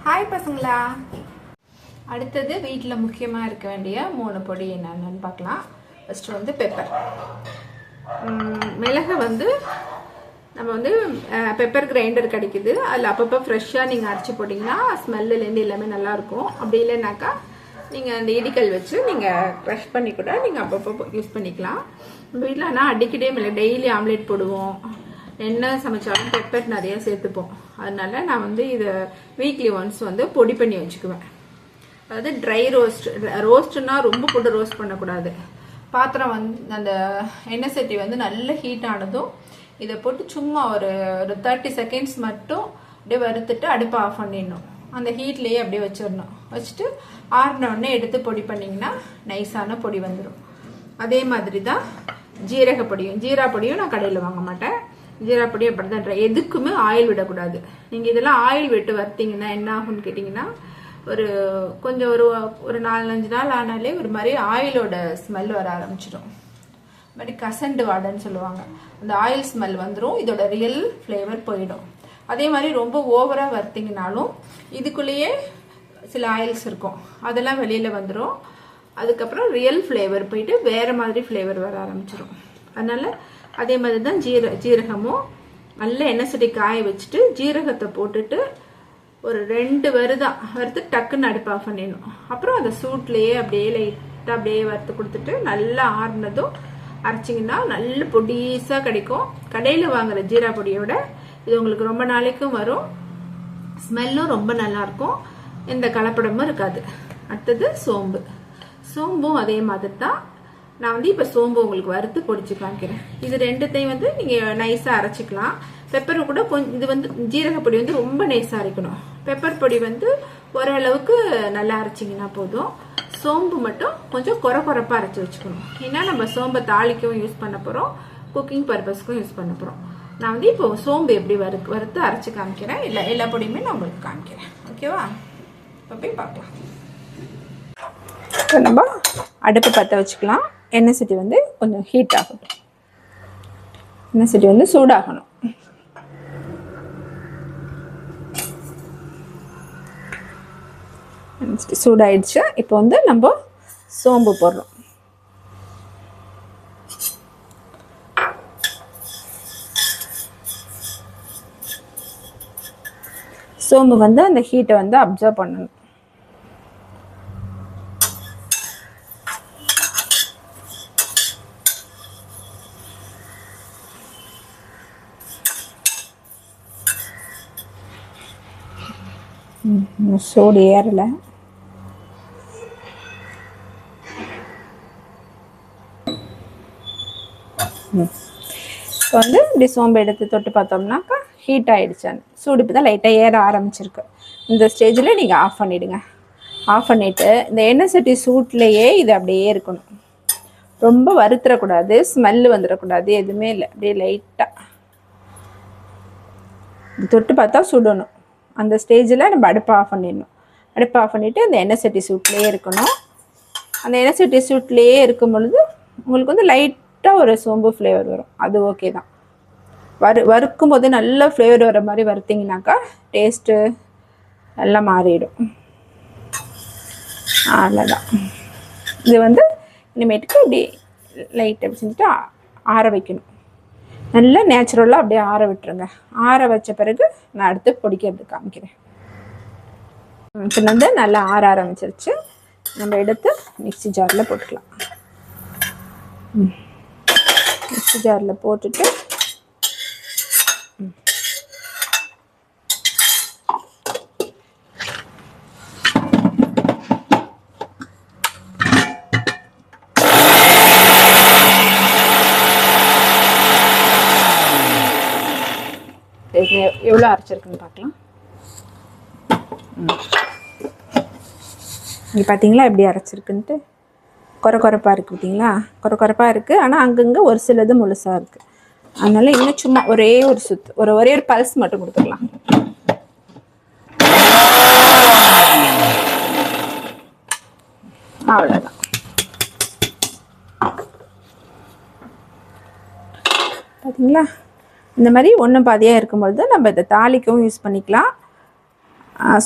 Hi பசங்களா. அடுத்தது வீட்டில் முக்கியமாக இருக்க வேண்டிய 3 பொடி என்னென்னு பார்க்கலாம். ஃபஸ்ட்டு வந்து பெப்பர். மிளகை வந்து நம்ம வந்து பெப்பர் கிரைண்டர் கிடைக்குது. அதில் அப்பப்போ ஃப்ரெஷ்ஷாக நீங்கள் அரைச்சி போட்டிங்கன்னா ஸ்மெல்லுலேருந்து எல்லாமே நல்லாயிருக்கும். அப்படி இல்லைனாக்கா நீங்கள் அந்த இடிக்கல் வச்சு நீங்கள் க்ரஷ் பண்ணி கூட நீங்கள் அப்பப்போ யூஸ் பண்ணிக்கலாம். வீட்டில் ஆனால் அடிக்கடி டெய்லி ஆம்லேட் போடுவோம், என்ன சமைச்சாலும் பெப்பர் நிறைய சேர்த்துப்போம். அதனால நான் வந்து இதை வீக்லி ஒன்ஸ் வந்து பொடி பண்ணி வச்சுக்குவேன். அதாவது ட்ரை ரோஸ்ட்னா ரொம்ப போட்டு ரோஸ்ட் பண்ணக்கூடாது. பாத்திரம் வந்து அந்த எண்ணெய் சட்டி வந்து நல்ல ஹீட் ஆனதும் இதை போட்டு சும்மா ஒரு 30 செகண்ட்ஸ் மட்டும் அப்படியே வறுத்துட்டு அடுப்பை ஆஃப் பண்ணிடணும். அந்த ஹீட்லேயே அப்படியே வச்சிடணும். வச்சுட்டு ஆறினோடனே எடுத்து பொடி பண்ணிங்கன்னா நைஸான பொடி வந்துடும். அதே மாதிரி தான் ஜீரக பொடியும். ஜீரா பொடியும் நான் கடையில் வாங்க மாட்டேன். ஜீரா பொடி அப்படி தான். எதுக்குமே ஆயில் விடக்கூடாது. நீங்கள் இதெல்லாம் ஆயில் விட்டு வறுத்தீங்கன்னா என்ன ஆகும்னு கேட்டிங்கன்னா கொஞ்சம் ஒரு 4-5 நாள் ஆனாலே ஒரு மாதிரி ஆயிலோட ஸ்மெல் வர ஆரம்பிச்சிடும். மாதிரி கசண்டு வாடைன்னு சொல்லுவாங்க. அந்த ஆயில் ஸ்மெல் வந்துடும். இதோட ரியல் ஃப்ளேவர் போயிடும். அதே மாதிரி ரொம்ப ஓவராக வறுத்தீங்கனாலும் இதுக்குள்ளேயே சில ஆயில்ஸ் இருக்கும், அதெல்லாம் வெளியில் வந்துடும். அதுக்கப்புறம் ரியல் ஃப்ளேவர் போயிட்டு வேறு மாதிரி ஃப்ளேவர் வர ஆரம்பிச்சிடும். அதனால் அதே மாதிரி தான் ஜீரகமும் நல்ல எண்ணெய் சட்டி காய வச்சுட்டு ஜீரகத்தை போட்டுட்டு ஒரு 2 வறுத்து டக்குன்னு அடுப்பு ஆஃப் பண்ணிடணும். அப்புறம் அந்த சூட்லேயே அப்படியே லைட்டாக அப்படியே வறுத்து கொடுத்துட்டு நல்லா ஆறுனதும் அரைச்சிங்கன்னா நல்ல பொடிசாக கிடைக்கும். கடையில் வாங்குற ஜீரா பொடியோட இது உங்களுக்கு ரொம்ப நாளைக்கும் வரும். ஸ்மெல்லும் ரொம்ப நல்லாயிருக்கும், எந்த கலப்படமும் இருக்காது. அடுத்தது சோம்பும் அதே மாதிரி தான். நான் வந்து இப்போ சோம்பு உங்களுக்கு வறுத்து பொடிச்சு காமிக்கிறேன். இது 2த்தையும் வந்து நீங்கள் நைஸாக அரைச்சிக்கலாம். பெப்பர் கூட கொஞ்சம் இது வந்து ஜீரக பொடி வந்து ரொம்ப நைஸாக அரைக்கணும். பெப்பர் பொடி வந்து ஓரளவுக்கு நல்லா அரைச்சிங்கன்னா போதும். சோம்பு மட்டும் கொஞ்சம் குறைப்பாக அரைச்சி வச்சுக்கணும். ஏன்னா நம்ம சோம்பை தாளிக்கவும் யூஸ் பண்ண போகிறோம், குக்கிங் பர்பஸ்க்கும் யூஸ் பண்ண போகிறோம். நான் வந்து இப்போ சோம்பு எப்படி வறுத்து அரைச்சி காமிக்கிறேன். எல்லா பொடியுமே நான் உங்களுக்கு காமிக்கிறேன். ஓகேவா? இப்போ போய் பார்க்கலாம். இப்போ நம்ம அடுப்பு பற்ற வச்சுக்கலாம். எண்ணெய் சட்டி வந்து கொஞ்சம் ஹீட் ஆகட்டும். எண்ணெய் சட்டி வந்து சூடாகணும். சூடாயிடுச்சு. இப்போ வந்து நம்ம சோம்பு போடுறோம். சோம்பு வந்து அந்த ஹீட்டை வந்து அப்சர்வ் பண்ணணும். சோடு ஏறலை. இப்போ வந்து இப்படி சோம்பு எடுத்து தொட்டு பார்த்தோம்னாக்கா ஹீட் ஆகிடுச்சு. சூடு இப்போ தான் லைட்டாக ஏற ஆரம்பிச்சிருக்கு. இந்த ஸ்டேஜில் நீங்கள் ஆஃப் பண்ணிவிடுங்க. ஆஃப் பண்ணிவிட்டு இந்த எண்ணெய் சட்டி சூட்லேயே இது அப்படியே இருக்கணும். ரொம்ப வறுத்துடக்கூடாது, ஸ்மெல்லு வந்துடக்கூடாது, எதுவுமே இல்லை. அப்படியே லைட்டாக தொட்டு பார்த்தா சுடணும். அந்த ஸ்டேஜில் நம்ம அடுப்பை ஆஃப் பண்ணிடணும். அடுப்பை ஆஃப் பண்ணிவிட்டு அந்த எண்ணெய் சட்டி சூட்லேயே இருக்கணும். அந்த எண்ணெய் சட்டி சூட்லேயே இருக்கும் பொழுது உங்களுக்கு வந்து லைட்டாக ஒரு சோம்பு ஃப்ளேவர் வரும். அது ஓகே தான். வறுக்கும் போது நல்ல ஃப்ளேவர் வர மாதிரி வறுத்திங்கனாக்கா டேஸ்ட்டு நல்லா மாறிடும். அவ்வளோதான். இது வந்து இனிமேட்டுக்கு இப்படி லைட் அப்படி செஞ்சுட்டு ஆற வைக்கணும். நல்லா நேச்சுரலாக அப்படியே ஆற விட்டுருங்க. ஆற வச்ச பிறகு நான் அடுத்து பொடிக்கிறது காமிக்கிறேன். இப்போ வந்து நல்லா ஆற ஆரம்பிச்சிருச்சு. நம்ம எடுத்து மிக்ஸி ஜாரில் போட்டுக்கலாம். மிக்ஸி ஜாரில் போட்டுட்டு எவ்வளோ அரைச்சிருக்குன்னு பார்க்கலாம். இங்கே பார்த்தீங்களா எப்படி அரைச்சிருக்குன்ட்டு. குறைப்பாக இருக்குது பார்த்தீங்களா? குறைப்பாக இருக்குது. ஆனால் அங்கங்கே ஒரு சிலது முழுசாக இருக்குது. அதனால் இன்னும் சும்மா ஒரே ஒரு சுத்து ஒரே ஒரு பல்ஸ் மட்டும் கொடுத்துக்கலாம். அவ்வளோதான். பார்த்தீங்களா? இந்த மாதிரி ஒன்று பாதியாக இருக்கும்பொழுது நம்ம இதை தாளிக்கவும் யூஸ் பண்ணிக்கலாம்.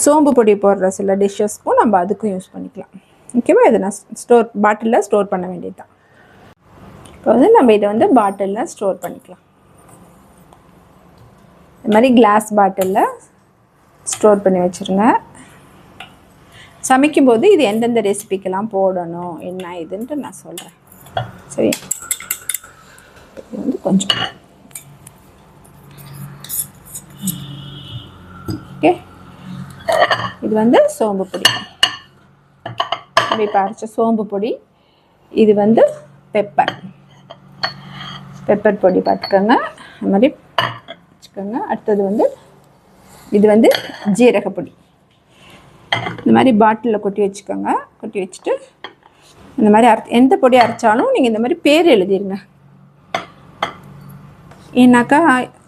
சோம்பு பொடி போடுற சில டிஷ்ஷஸ்க்கும் நம்ம அதுக்கும் யூஸ் பண்ணிக்கலாம். ஓகேவா? இதை நான் பாட்டிலில் ஸ்டோர் பண்ண வேண்டியது தான். இப்போ வந்து நம்ம இதை வந்து பாட்டிலில் ஸ்டோர் பண்ணிக்கலாம். இந்த மாதிரி கிளாஸ் பாட்டிலில் ஸ்டோர் பண்ணி வச்சுருங்க. சமைக்கும்போது இது எந்தெந்த ரெசிபிக்கெல்லாம் போடணும் என்ன இதுன்ட்டு நான் சொல்கிறேன். சரி, இது வந்து கொஞ்சம் ஓகே. இது வந்து சோம்பு பொடி, இப்போ அரைச்ச சோம்பு பொடி. இது வந்து பெப்பர் பொடி பார்த்துக்கோங்க, இந்த மாதிரி வச்சுக்கோங்க. அடுத்தது வந்து இது வந்து ஜீரகப்பொடி. இந்த மாதிரி பாட்டிலில் கொட்டி வச்சுக்கோங்க. கொட்டி வச்சுட்டு இந்த மாதிரி எந்த பொடி அரைச்சாலும் நீங்கள் இந்த மாதிரி பேர் எழுதிடுங்க. ஏன்னாக்கா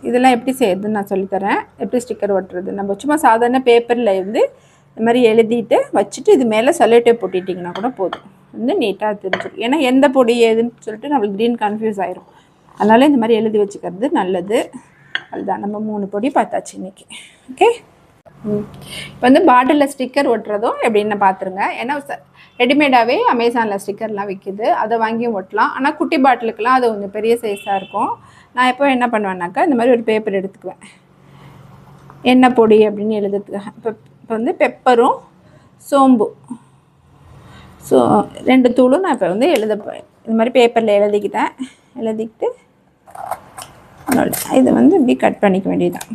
இதெல்லாம் எப்படி செய்யறதுன்னு நான் சொல்லித்தரேன். எப்படி ஸ்டிக்கர் ஒட்டுறது. நம்ம சும்மா சாதாரண பேப்பரில் இருந்து இந்த மாதிரி எழுதிட்டு வச்சுட்டு இது மேலே செல்லோடேப் போட்டிட்டிங்கன்னா கூட போதும், வந்து நீட்டாக தெரிஞ்சிடும். ஏன்னா எந்த பொடி ஏதுன்னு சொல்லிட்டு நம்மளுக்கு திடீர்னு கன்ஃபியூஸ் ஆயிரும். அதனால் இந்த மாதிரி எழுதி வச்சுக்கிறது நல்லது. அதுதான் நம்ம 3 பொடி பார்த்தாச்சு இன்றைக்கி. ஓகே. இப்போ வந்து பாட்டிலில் ஸ்டிக்கர் ஒட்டுறதும் எப்படின்னு பார்த்துருங்க. ஏன்னா ரெடிமேடாகவே அமேசானில் ஸ்டிக்கர்லாம் விற்கிது, அதை வாங்கியும் ஒட்டலாம். ஆனால் குட்டி பாட்டிலுக்கெலாம் அது கொஞ்சம் பெரிய சைஸாக இருக்கும். நான் எப்போ என்ன பண்ணுவேன்னாக்கா இந்த மாதிரி ஒரு பேப்பர் எடுத்துக்குவேன், எண்ணெய் பொடி அப்படின்னு எழுதுறதுக்கு. இப்போ வந்து பெப்பரும் சோம்பு 2 தூளும் நான் இப்போ வந்து இந்த மாதிரி பேப்பரில் எழுதிக்கிட்டு இதை வந்து இப்படி கட் பண்ணிக்க வேண்டியதுதான்.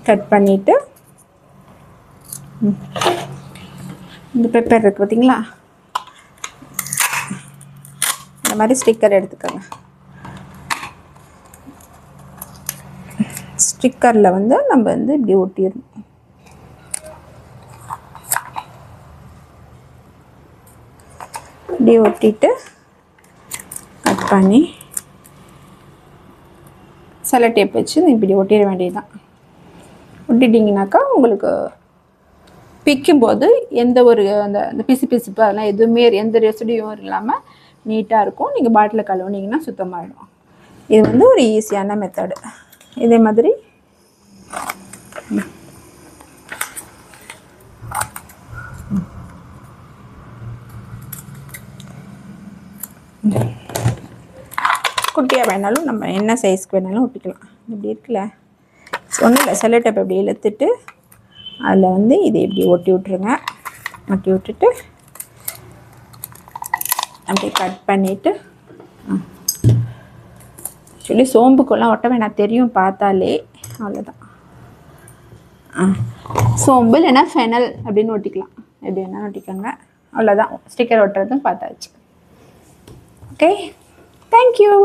கட் பண்ணிவிட்டு இந்த பெப்பர் இருக்குது பார்த்தீங்களா, இந்த மாதிரி ஸ்டிக்கர் எடுத்துக்கோங்க. ஸ்டிக்கரில் வந்து நம்ம வந்து இப்படி ஒட்டிடணும். இப்படி ஒட்டிட்டு கட் பண்ணி செல்லோ டேப் வச்சு இப்படி ஒட்டிட வேண்டியதுதான். ஒட்டிட்டிங்கனாக்கா உங்களுக்கு பிக்கும்போது எந்த ஒரு அந்த பிசுப்பு அதெல்லாம் எதுவுமே எந்த ரெசிடியும் இல்லாமல் நீட்டாக இருக்கும். நீங்கள் பாட்டில் கழுவுனீங்கன்னா சுத்தமாகிடும். இது வந்து ஒரு ஈஸியான மெத்தடு. இதே மாதிரி குட்டியாக வேணாலும் நம்ம என்ன சைஸ்க்கு வேணாலும் ஒட்டிக்கலாம். இப்படி இருக்குல்ல, ஒன்றும் இல்லை, செல்லோ டேப் இப்படி இழுத்துட்டு அதில் வந்து இதை இப்படி ஒட்டி விட்ருங்க. ஒட்டி விட்டுட்டு அப்படி கட் பண்ணிவிட்டு, ஆக்சுவலி சோம்புக்கெல்லாம் ஒட்ட வேணாம், தெரியும் பார்த்தாலே, அவ்வளோதான். சோம்பு இல்லைன்னா ஃபெனல் அப்படின்னு ஒட்டிக்கலாம், எப்படி வேணாலும் ஒட்டிக்கோங்க. அவ்வளோதான், ஸ்டிக்கர் ஒட்டுறதும் பார்த்தாச்சு. Okay, thank you.